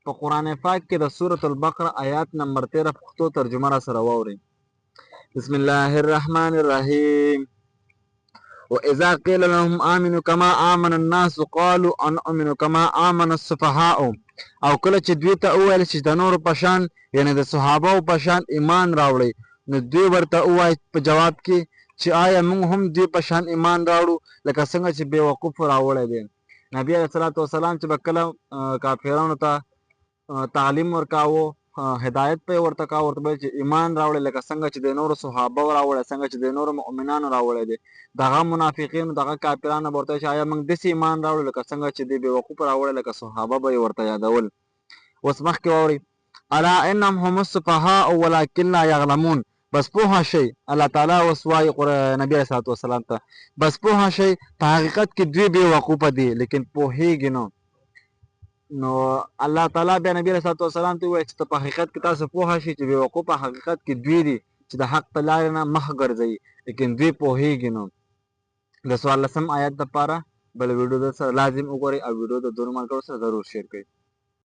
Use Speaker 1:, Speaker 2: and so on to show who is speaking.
Speaker 1: په قرآن پاک کې د سورة البقره آیات نمبر 13 پښتو ترجمه را سره واورئ. بسم الله الرحمن الرحیم. وإذا قيل لهم آمنوا كما آمن الناس قالوا أنؤمن كما آمن السفهاء. او کله چې دوی ته وویل چې د نورو په شان یعنی د صحابهو په شان ایمان راوړئ، نو دوی ورته ووایي په جواب کې چې آیا موږ هم دوی په شان ایمان راوړو لکه څنګه چې بېوقوف راوړی دی. نبي علیه الصلاة وسلام چې به کله کافرانو ته تعلیم ورکاوه، هدایت په ورته کاوه، ورته ویل چې ایمان راوړئ لکه څنګه چې د نورو صحابه راوړی، څنګه چې د نورو مؤمنانو راوړی دی. دغه منافقینو دغه کافرانو به ورته ویل چې آیا موږ داسې ایمان راوړو لکه څنګه چې دوی بېوقوف راوړی لکه صحابه به یې ورته یادول. اوس مخکې واورئ. الا انهم هم السفهاء ولکن لا یعلمون. بس پوه شئ، الله تعالی اوس وایي نبي علیه صلات وسلام ته، بس پوه شئ په حقیقت کې دوی بېوقوفه دي لیکن پوهېږي نه. نو الله تعالی بیا نبي علیه صلات وسلام ته ووایي چې ته په حقیقت کې تاسو پوه شئ چې بېوقوفه حقیقت کې دوی دي چې د حق په لارې نه مخ ګرځوي لیکن دوی پوهېږي نه. د 14 آیت دپاره بله ویډیو در سره لازم وګورئ او ویډیو د نورو ملګرو سره ضرور شیر کړئ.